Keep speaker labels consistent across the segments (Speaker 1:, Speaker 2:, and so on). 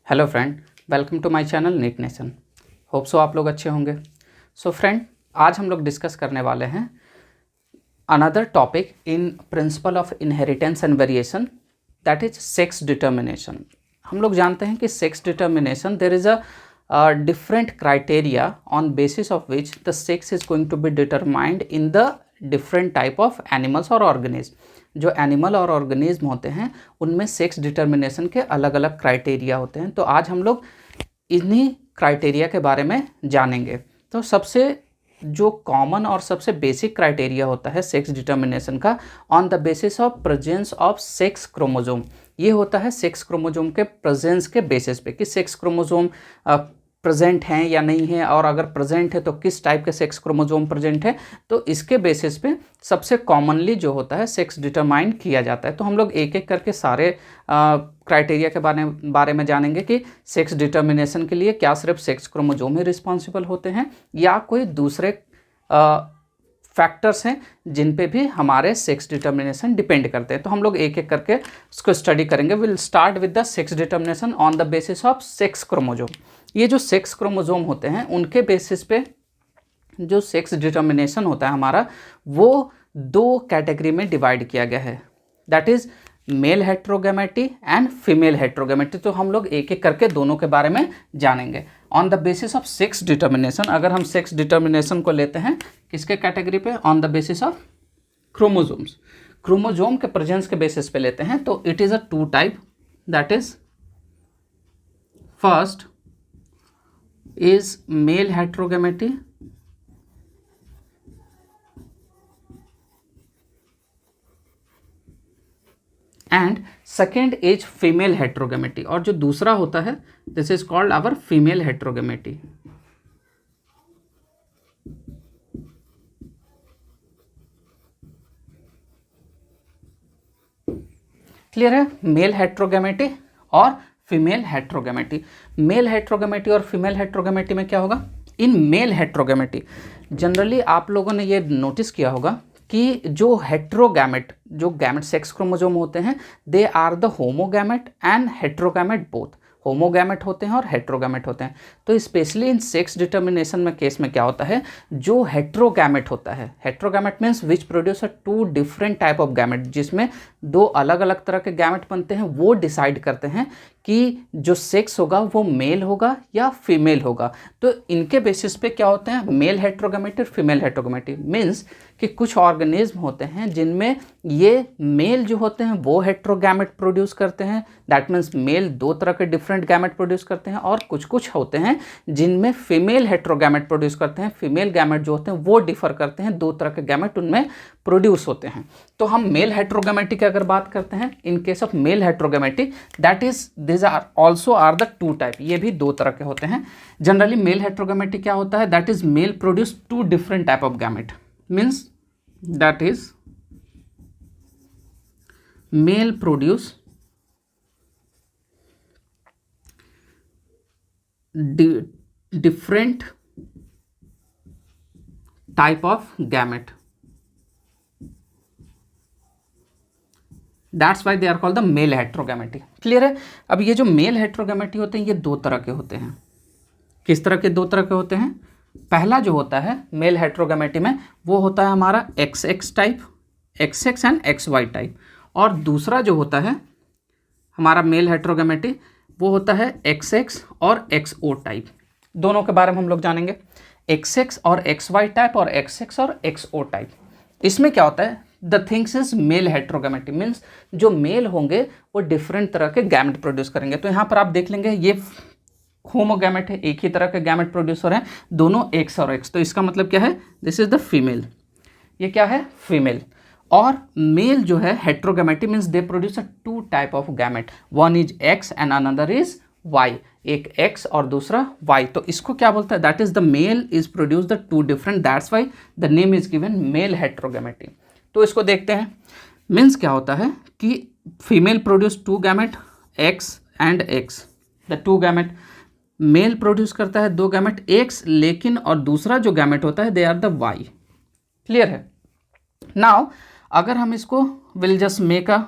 Speaker 1: Hello friend, welcome to my channel NEET Nation. Hope so आप लोग अच्छे होंगे। सो फ्रेंड, आज हम लोग डिस्कस करने वाले हैं another topic in principle of inheritance and variation, that is sex determination. हम लोग जानते हैं कि sex determination there is a different criteria on basis of which the sex is going to be determined in the different type of animals और organism. जो animal और organism होते हैं उनमें सेक्स डिटर्मिनेशन के अलग अलग क्राइटेरिया होते हैं। तो आज हम लोग इन्हीं क्राइटेरिया के बारे में जानेंगे। तो सबसे जो कॉमन और सबसे बेसिक क्राइटेरिया होता है सेक्स डिटर्मिनेशन का, on the basis of presence of sex chromosome. ये होता है सेक्स क्रोमोजोम के प्रेजेंस के बेसिस पे कि सेक्स क्रोमोजोम प्रेजेंट हैं या नहीं है, और अगर प्रेजेंट है तो किस टाइप के सेक्स क्रोमोजोम प्रेजेंट है। तो इसके बेसिस पे सबसे कॉमनली जो होता है सेक्स डिटरमाइन किया जाता है। तो हम लोग एक एक करके सारे क्राइटेरिया के बारे में जानेंगे कि सेक्स डिटर्मिनेशन के लिए क्या सिर्फ सेक्स क्रोमोजोम ही रिस्पॉन्सिबल होते हैं या कोई दूसरे फैक्टर्स हैं जिन पे भी हमारे सेक्स डिटर्मिनेशन डिपेंड करते हैं। तो हम लोग एक एक करके उसको स्टडी करेंगे। Will start with the sex determination on the basis of sex chromosome. ये जो सेक्स क्रोमोजोम होते हैं उनके बेसिस पे जो सेक्स डिटर्मिनेशन होता है हमारा, वो दो कैटेगरी में डिवाइड किया गया है, that is male heterogamety and female heterogamety. तो हम लोग एक एक करके दोनों के बारे में जानेंगे। On the basis of sex determination, अगर हम सेक्स डिटर्मिनेशन को लेते हैं किसके कैटेगरी पे, on the basis of chromosomes, chromosome के प्रेजेंस के बेसिस पे लेते हैं, तो it is a two type, that is first is male heterogamety and second is female heterogamety, और जो दूसरा होता है this is called our female heterogamety। Clear है? मेल हेट्रोगैमेटी और फीमेल हेट्रोगैमेटी। मेल हेट्रोगैमेटी और फीमेल हेट्रोगैमेटी में क्या होगा, इन मेल हेट्रोगैमेटी जनरली आप लोगों ने ये नोटिस किया होगा कि जो हेट्रोगैमेट, जो गैमेट सेक्स क्रोमोजोम होते हैं, they are the homogamete and heterogamete both. Homogamete होते हैं और हेट्रोगैमेट होते हैं। तो स्पेशली इन सेक्स डिटर्मिनेशन में केस में क्या होता है, जो हेट्रोगैमेट होता है, heterogamete means which produce a two different type of gamete, जिसमें दो अलग अलग तरह के गैमेट बनते हैं, वो डिसाइड करते हैं कि जो सेक्स होगा वो मेल होगा या फीमेल होगा। तो इनके बेसिस पे क्या होते हैं, मेल हेट्रोगैमेटी और फीमेल हेट्रोगैमेटी। मीन्स कि कुछ ऑर्गेनिज्म होते हैं जिनमें ये मेल जो होते हैं वो हेट्रोगैमेट प्रोड्यूस करते हैं, दैट मीन्स मेल दो तरह के डिफरेंट गैमेट प्रोड्यूस करते हैं, और कुछ कुछ होते हैं जिनमें फीमेल हेट्रोगैमेट प्रोड्यूस करते हैं। फीमेल गैमेट जो होते हैं वो डिफर करते हैं, दो तरह के गैमेट उनमें प्रोड्यूस होते हैं। तो हम मेल हेट्रोगैमेटी की अगर बात करते हैं, in case of male heterogamety that is this are also are the two type, ये भी दो तरह के होते हैं। जनरली मेल हेट्रोगैमेटी क्या होता है, that is male produce two different type of gamete, means that is male produce different type of gamete, that's why they are called the male heterogamety। Clear है? अब ये जो मेल हेट्रोगैमेटी होते हैं ये दो तरह के होते हैं। किस तरह के? दो तरह के होते हैं। पहला जो होता है मेल हेट्रोगैमेटी में वो होता है हमारा XX type, XX and XY type, और दूसरा जो होता है हमारा मेल हेट्रोगैमेटी वो होता है XX और XO टाइप। दोनों के बारे में हम लोग जानेंगे, XX और XY टाइप और XX और XO टाइप। इसमें क्या होता है, the things is male heterogamety means जो मेल होंगे वो डिफरेंट तरह के गैमेट प्रोड्यूस करेंगे। तो यहाँ पर आप देख लेंगे ये होमोगैमेट है, एक ही तरह के गैमेट प्रोड्यूसर हैं, दोनों X और X। तो इसका मतलब क्या है, दिस इज द फीमेल, ये क्या है, फीमेल। और मेल जो है heterogamety means they produce a two type of gamete, one is X and another is Y, एक X और दूसरा Y। तो इसको क्या बोलता है, that is the male is produce the two different, that's why the name is given male heterogamety. तो इसको देखते हैं। मीन्स क्या होता है कि female produce two gamete X and X, the two gamete. Male produce करता है 2 गैमेट एक्स, लेकिन और दूसरा जो गैमेट होता है they are the Y. Clear है? नाउ अगर हम इसको will just make a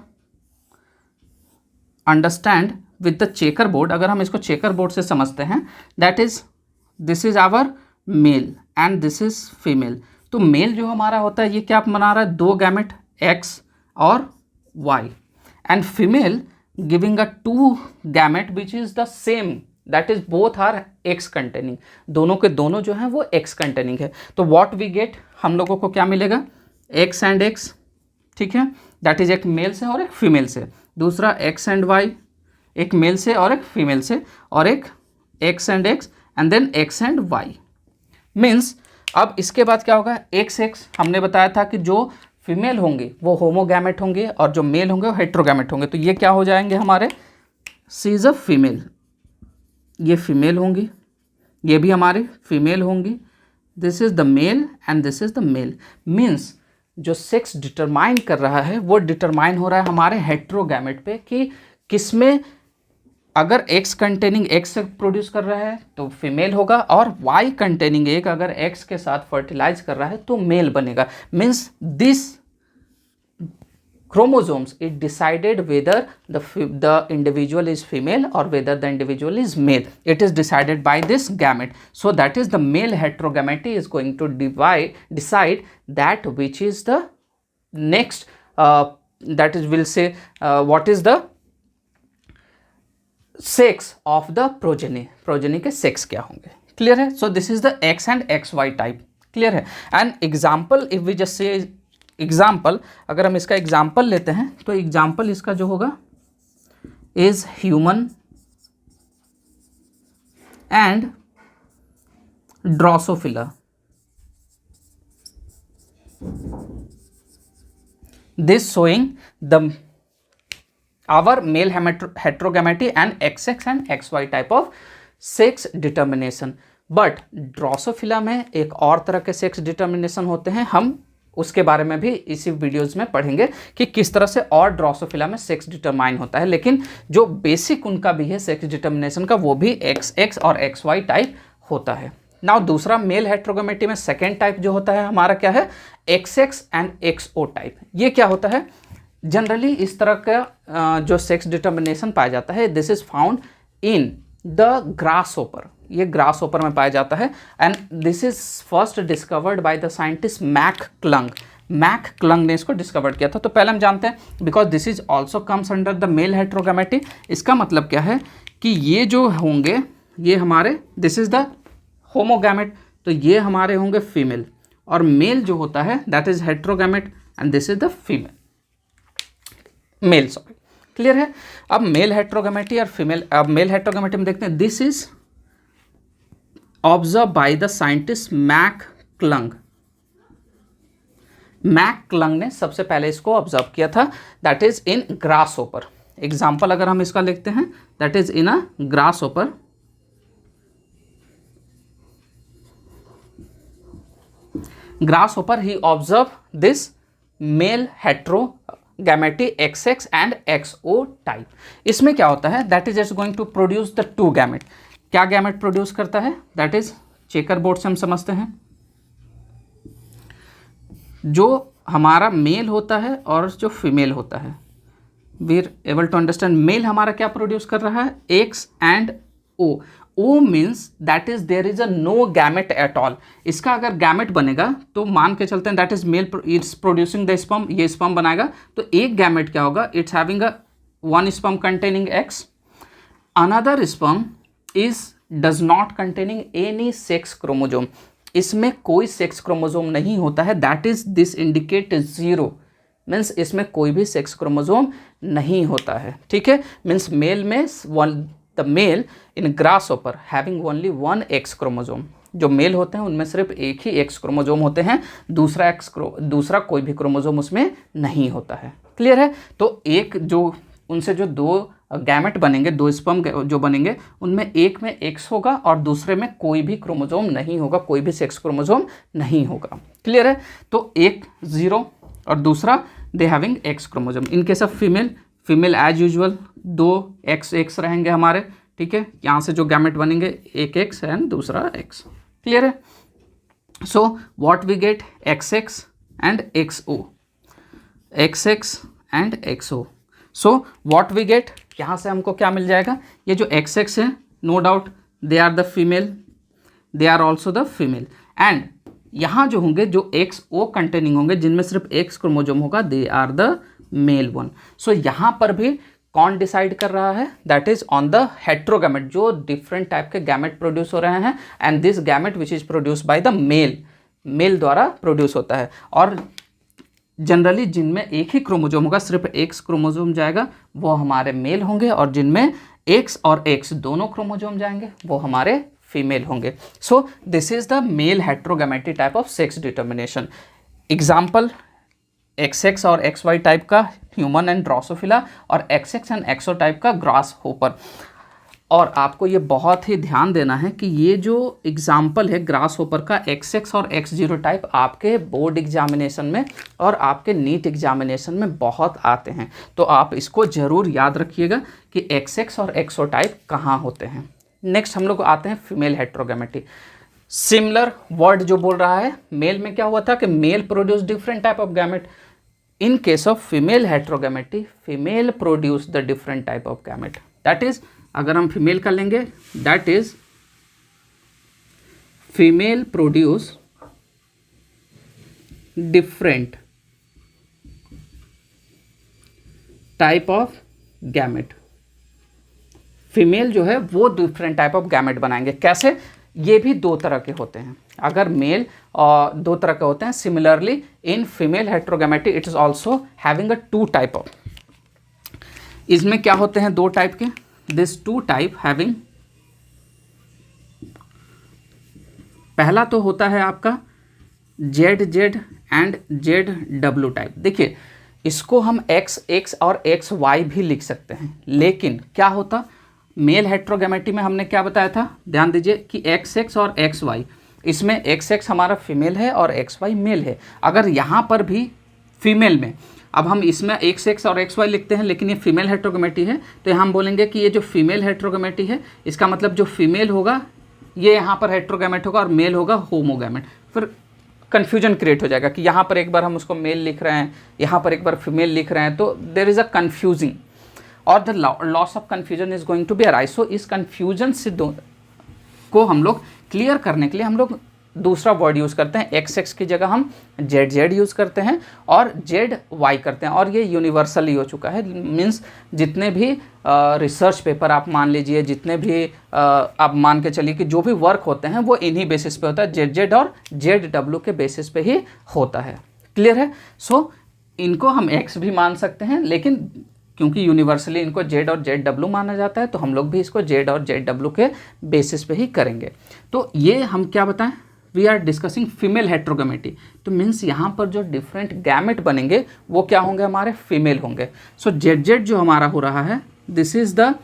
Speaker 1: understand with the checker board, अगर हम इसको चेकर बोर्ड से समझते हैं, that is this is our male and this is female. तो मेल जो हमारा होता है ये क्या बना रहा है, 2 गैमेट एक्स और Y, and female giving a 2 gamete which is the same, that is both are X containing, दोनों के दोनों जो हैं वो एक्स कंटेनिंग है। तो व्हाट वी गेट, हम लोगों को क्या मिलेगा, एक्स एंड एक्स, ठीक है, दैट इज एक मेल से और एक फीमेल से। दूसरा एक्स एंड वाई, एक मेल से और एक फीमेल से, और एक X and X and then X and Y. Means अब इसके बाद क्या होगा, एक्स एक्स हमने बताया था कि जो फीमेल होंगे वो होमोगैमेट होंगे और जो मेल होंगे वो हेट्रोगैमेट होंगे। तो ये क्या हो जाएंगे हमारे, सी इज अ फीमेल, ये फीमेल होंगी, ये भी हमारे फीमेल होंगी, this is the male and this is the male. Means जो सेक्स डिटरमाइन कर रहा है वो डिटरमाइन हो रहा है हमारे हेट्रोगैमेट पे कि किसमें, अगर एक्स कंटेनिंग एक्स से प्रोड्यूस कर रहा है तो फीमेल होगा, और वाई कंटेनिंग एक अगर एक्स के साथ फर्टिलाइज कर रहा है तो मेल बनेगा। Means this chromosomes it decided whether the individual is female or whether the individual is male. It is decided by this gamete. So that is the male heterogamety is going to decide that which is the next that is we'll say what is the sex of the progeny के sex क्या होंगे। Clear है? So this is the x and xy type. Clear है? And example if we just say example, अगर हम इसका example लेते हैं तो एग्जाम्पल इसका जो होगा is human and drosophila. This showing the our male heterogamety and X X and X Y type of sex determination. But drosophila में एक और तरह के सेक्स डिटर्मिनेशन होते हैं, हम उसके बारे में भी इसी वीडियोज़ में पढ़ेंगे कि किस तरह से और ड्रोसोफिला में सेक्स डिटरमाइन होता है। लेकिन जो बेसिक उनका भी है सेक्स डिटर्मिनेशन का, वो भी एक्स एक्स और एक्स वाई टाइप होता है। नाउ दूसरा मेल हेट्रोगैमेटी में सेकेंड टाइप जो होता है हमारा क्या है, X X and X O type. ये क्या होता है, जनरली इस तरह का जो सेक्स डिटर्मिनेशन पाया जाता है, this is found in the grasshopper, ये ग्रासहोपर में पाया जाता है, and this is first discovered by the scientist McClung ने इसको डिस्कवर किया था। तो पहले हम जानते हैं because this is also comes under the male heterogamety. इसका मतलब क्या है कि ये जो होंगे ये हमारे, दिस इज द होमोगैमेट, तो ये हमारे होंगे फीमेल, और मेल जो होता है that is heterogamete and this is the female male, sorry. Clear है? अब मेल हेट्रोगैमेटी और फीमेल, अब मेल हेट्रोगैमेटी में देखते हैं, this is observe by the scientist McClung ने सबसे पहले इसको ऑब्जर्व किया था, that is in grasshopper. Example अगर हम इसका लिखते हैं, that is in a grasshopper. Grasshopper ही observe this male heterogamety XX and XO type. इसमें क्या होता है, that is going to produce the 2 gamete. क्या गैमेट प्रोड्यूस करता है, दैट इज चेकर बोर्ड से हम समझते हैं, जो हमारा मेल होता है और जो फीमेल होता है, we are able to understand. Male हमारा क्या प्रोड्यूस कर रहा है, X and O। O means that is there is a no gamete at all. इसका अगर गैमेट बनेगा तो मान के चलते हैं that is male, it's producing the sperm, ये स्पर्म बनाएगा, तो एक गैमेट क्या होगा, it's having a 1 sperm containing X, another sperm is does not containing any sex chromosome, इसमें कोई सेक्स क्रोमोजोम नहीं होता है, that is this indicate 0, means इसमें कोई भी सेक्स क्रोमोजोम नहीं होता है। ठीक है, मीन्स मेल में the male in grasshopper having only 1 X chromosome, जो मेल होते हैं उनमें सिर्फ एक ही X क्रोमोजोम होते हैं, दूसरा कोई भी क्रोमोजोम उसमें नहीं होता है। क्लियर है? तो एक जो उनसे जो 2 गैमेट बनेंगे, 2 स्पर्म जो बनेंगे, उनमें एक में X होगा और दूसरे में कोई भी क्रोमोजोम नहीं होगा, कोई भी सेक्स क्रोमोजोम नहीं होगा। क्लियर है? तो एक 0 और दूसरा they having X chromosome. In case of female as usual 2 XX रहेंगे हमारे, ठीक है, यहाँ से जो गैमेट बनेंगे एक एक्स एंड दूसरा एक्स, क्लियर है। So what we get XX and XO, XX and XO। So what we get, यहाँ से हमको क्या मिल जाएगा, ये जो XX है no doubt they are the female, they are also the female, and यहाँ जो होंगे जो XO कंटेनिंग होंगे जिनमें सिर्फ X क्रोमोजोम होगा, they are the male one. So यहाँ पर भी कौन डिसाइड कर रहा है, that is on the heterogamete, जो डिफरेंट टाइप के गैमेट प्रोड्यूस हो रहे हैं, and this gamete which is produce by the male, male द्वारा प्रोड्यूस होता है। और जनरली जिनमें एक ही क्रोमोजोम होगा, सिर्फ X क्रोमोजोम जाएगा, वो हमारे मेल होंगे, और जिनमें X और X दोनों क्रोमोजोम जाएंगे वो हमारे फीमेल होंगे। So this is the male heterogamety type of sex determination. Example XX और XY टाइप का ह्यूमन एंड ड्रोसोफिला, और XX एंड XO टाइप का ग्रास होपर। और आपको ये बहुत ही ध्यान देना है कि ये जो एग्जाम्पल है ग्रास होपर का, XX और X0 टाइप आपके बोर्ड एग्जामिनेशन में और आपके नीट एग्जामिनेशन में बहुत आते हैं, तो आप इसको ज़रूर याद रखिएगा कि XX और XO टाइप कहाँ होते हैं। नेक्स्ट हम लोग आते हैं फीमेल हेट्रोगैमेटी। सिमिलर वर्ड जो बोल रहा है, मेल में क्या हुआ था कि male produce different type of gamete, in case of female heterogamety female produce the different type of gamete. That is, अगर हम फीमेल का लेंगे, that is female produce different type of gamete. Female जो है वो डिफरेंट टाइप ऑफ गैमेट बनाएंगे। कैसे, ये भी दो तरह के होते हैं। अगर मेल दो तरह के होते हैं, similarly in female heterogamety it is also having a 2 type of. इसमें क्या होते हैं 2 टाइप के, दिस 2 टाइप हैविंग, पहला तो होता है आपका ZZ एंड ZW टाइप। देखिए इसको हम XX और XY भी लिख सकते हैं, लेकिन क्या होता, मेल हेट्रोगैमेटी में हमने क्या बताया था, ध्यान दीजिए कि XX और XY, इसमें XX हमारा फीमेल है और XY मेल है। अगर यहाँ पर भी फीमेल में, अब हम इसमें XX और XY लिखते हैं लेकिन ये फीमेल हेट्रोगैमेटी है, तो यहाँ हम बोलेंगे कि ये जो फीमेल हेट्रोगैमेटी है, इसका मतलब जो फीमेल होगा ये यहाँ पर हेट्रोगैमेट होगा और मेल होगा होमोगैमेट। फिर कन्फ्यूजन क्रिएट हो जाएगा कि यहाँ पर एक बार हम उसको मेल लिख रहे हैं, यहाँ पर एक बार फीमेल लिख रहे हैं, तो देर इज़ अ कन्फ्यूजिंग और the loss of confusion is going to be arise. So इस कन्फ्यूजन से को हम लोग क्लियर करने के लिए हम लोग दूसरा वर्ड यूज़ करते हैं। XX की जगह हम ZZ यूज़ करते हैं और ZY करते हैं, और ये यूनिवर्सल ही हो चुका है। मीन्स जितने भी रिसर्च पेपर आप मान लीजिए, जितने भी आप मान के चलिए कि जो भी वर्क होते हैं वो इन्हीं बेसिस पे होता है, ZZ और ZW के बेसिस पे ही होता है। क्लियर है। सो इनको हम X भी मान सकते हैं, लेकिन क्योंकि यूनिवर्सली इनको Z और ZW माना जाता है, तो हम लोग भी इसको Z और ZW के बेसिस पे ही करेंगे। तो ये हम क्या बताएं, we are discussing female heterogamety. तो मीन्स यहाँ पर जो डिफरेंट गैमेट बनेंगे वो क्या होंगे, हमारे फीमेल होंगे। सो ZZ जो हमारा हो रहा है, दिस इज द,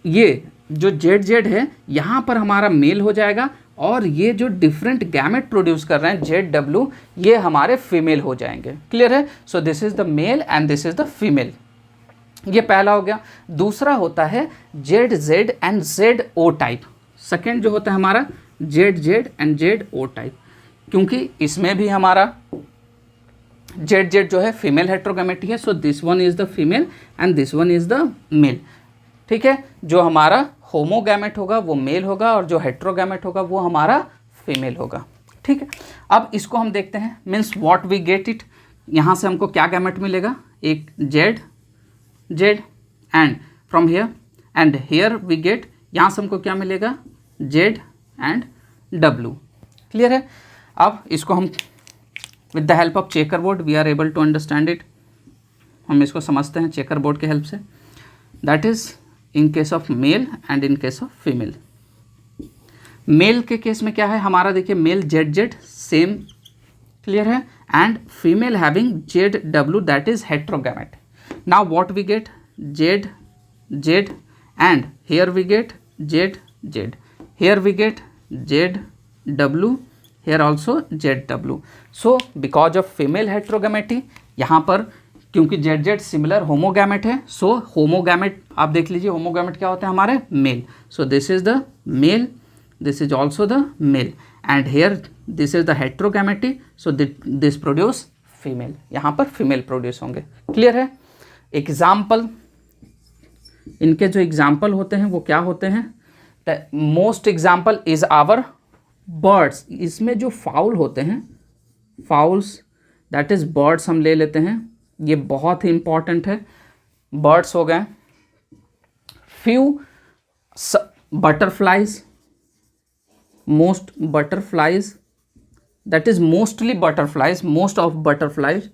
Speaker 1: ये जो ZZ है यहाँ पर हमारा मेल हो जाएगा, और ये जो डिफरेंट गैमेट प्रोड्यूस कर रहे हैं ZW, ये हमारे फीमेल हो जाएंगे। क्लियर है। So this is the male and this is the female. ये पहला हो गया। दूसरा होता है ZZ and ZO type. Second जो होता है हमारा ZZ एंड ZO टाइप, क्योंकि इसमें भी हमारा ZZ जो है फीमेल हेट्रोगैमेटी है। So this one is the female and this one is the male. ठीक है। जो हमारा होमोगैमेट होगा वो मेल होगा, और जो हेट्रोगैमेट होगा वो हमारा फीमेल होगा। ठीक है। अब इसको हम देखते हैं, means what we get it. यहाँ से हमको क्या गैमेट मिलेगा, एक Z and from here and here we get, यहाँ से हमको क्या मिलेगा, Z एंड W। क्लियर है। अब इसको हम with the help of checker board we are able to understand it. हम इसको समझते हैं चेकर बोर्ड के हेल्प से। That is in case of male and in case of female. Male के केस में क्या है हमारा, देखिए मेल ZZ सेम, क्लियर है, and female having ZW, that is heterogamete. Now what we get, ZZ and here we get ZZ, here we get ZW, here also ZW. So because of female heterogamety, यहाँ पर क्योंकि Z Z similar होमोगैमेट है, सो होमोगैमेट आप देख लीजिए, होमोगैमेट क्या होते हैं हमारे, male. So this is the male, this is also the male, and here this is the heterogamety, so this produce female. यहाँ पर फीमेल प्रोड्यूस होंगे. क्लियर है. एग्जाम्पल, इनके जो एग्जाम्पल होते हैं वो क्या होते हैं. The most example is our birds. इसमें जो फाउल होते हैं, फाउल्स दैट इज बर्ड्स हम ले लेते हैं, ये बहुत ही इंपॉर्टेंट है. बर्ड्स हो गए, few butterflies, most butterflies, that is mostly butterflies, most of butterflies,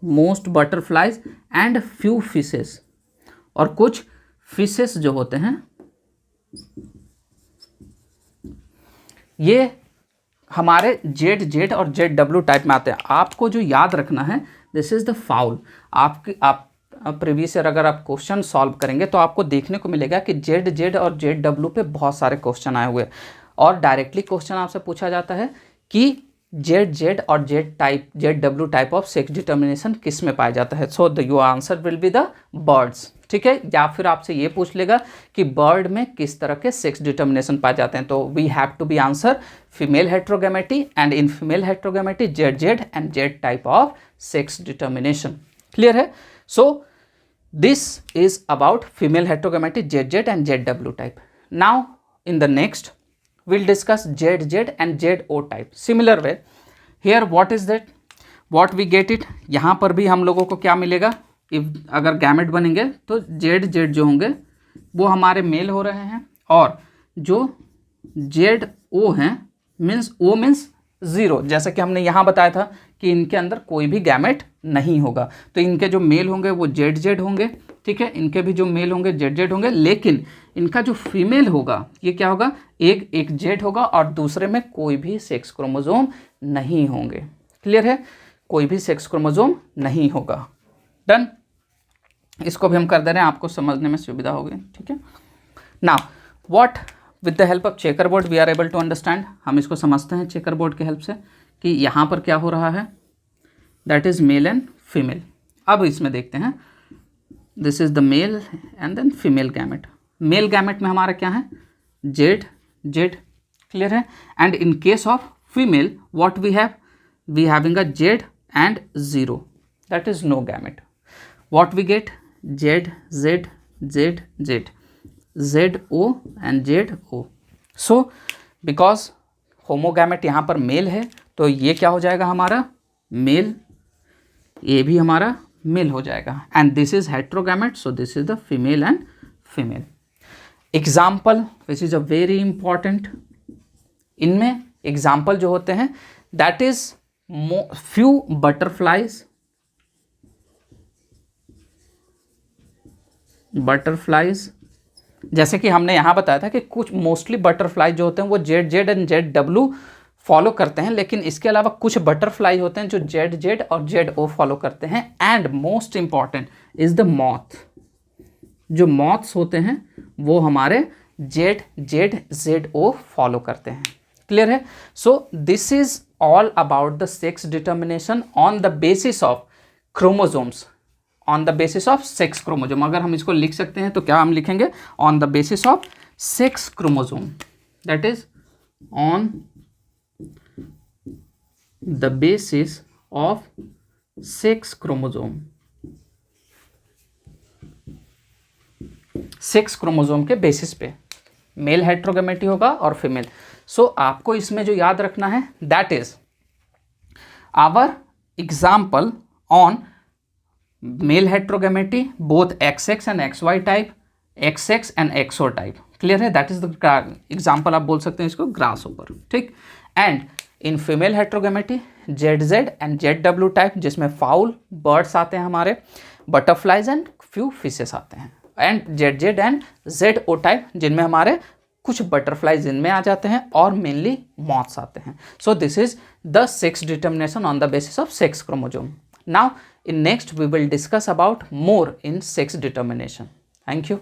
Speaker 1: most butterflies and few fishes. और कुछ फिशेस जो होते हैं ये हमारे जेड जेड और जेड डब्ल्यू टाइप में आते हैं. आपको जो याद रखना है, दिस इज द फाउल. आप प्रीवियस ईयर अगर आप क्वेश्चन सॉल्व करेंगे तो आपको देखने को मिलेगा कि जेड जेड और जेड डब्ल्यू पे बहुत सारे क्वेश्चन आए हुए हैं, और डायरेक्टली क्वेश्चन आपसे पूछा जाता है कि जेड जेड और Z type, Z W type of sex determination किस में पाया जाता है. So the your answer will be the birds. ठीक है. या फिर आपसे ये पूछ लेगा कि बर्ड में किस तरह के सेक्स डिटर्मिनेशन पाए जाते हैं, तो we have to be answer female heterogamety, and in female heterogamety Z Z and Z type of sex determination. Clear है. So this is about female heterogamety, Z Z and Z W type. Now in the next we'll discuss ZZ and ZO type. Similar way, here what is that? What we get it? यहाँ पर भी हम लोगों को क्या मिलेगा, अगर gamete बनेंगे तो ZZ जो होंगे वो हमारे मेल हो रहे हैं, और जो ZO हैं मीन्स O मीन्स ज़ीरो. जैसा कि हमने यहाँ बताया था कि इनके अंदर कोई भी गैमेट नहीं होगा, तो इनके जो मेल होंगे वो ZZ होंगे. ठीक है. इनके भी जो मेल होंगे ZZ होंगे, लेकिन इनका जो फीमेल होगा ये क्या होगा, एक जेड होगा और दूसरे में कोई भी सेक्स क्रोमोसोम नहीं होंगे. क्लियर है. कोई भी सेक्स क्रोमोसोम नहीं होगा. डन. इसको भी हम कर दे रहे हैं, आपको समझने में सुविधा होगी. ठीक है. Now what with the help of checker board we are able to understand. हम इसको समझते हैं चेकर बोर्ड के हेल्प से कि यहाँ पर क्या हो रहा है, that is male and female. अब इसमें देखते हैं, this is the male and then female gamete. Male gamete में हमारा क्या है, जेड जेड. क्लियर है. And in case of female what we having a Z and zero, that is no gamete. What we get, Z Z Z Z, Z O and Z O. So because homogamete यहाँ पर mail है तो ये क्या हो जाएगा हमारा mail, ये भी हमारा मेल हो जाएगा. And this is heterogamete, so this is the female and female. Example which is a very important. इनमें एग्जाम्पल जो होते हैं that is few butterflies, butterflies. जैसे कि हमने यहाँ बताया था कि कुछ मोस्टली बटरफ्लाई जो होते हैं वो Z Z and Z W follow करते हैं, लेकिन इसके अलावा कुछ बटरफ्लाई होते हैं जो जेड जेड और जेड ओ फॉलो करते हैं. And most important is the moth. जो मॉथ्स होते हैं वो हमारे Z Z Z O follow करते हैं. क्लियर है. So this is all about the sex determination on the basis of chromosomes, on the basis of sex chromosome. अगर हम इसको लिख सकते हैं तो क्या हम लिखेंगे, on the basis of sex chromosome, that is on the basis of sex chromosome. Sex chromosome के बेसिस पे मेल हेट्रोगैमेटी होगा और फीमेल. सो आपको इसमें जो याद रखना है that is our example on male heterogamety both XX and XY type, XX and XO type. Clear है. दैट इज द एग्जाम्पल, आप बोल सकते हैं इसको ग्रास ओवर. ठीक. And in female heterogamety ZZ and ZW type, जिसमें fowl birds आते हैं हमारे, बटरफ्लाइज एंड फ्यू फिशेस आते हैं. And ZZ and ZO type, जिनमें हमारे कुछ बटरफ्लाइज इनमें आ जाते हैं और मेनली मॉथ्स आते हैं. सो this is the sex determination on the basis of sex chromosome. Now in next we will discuss about more in sex determination. Thank you.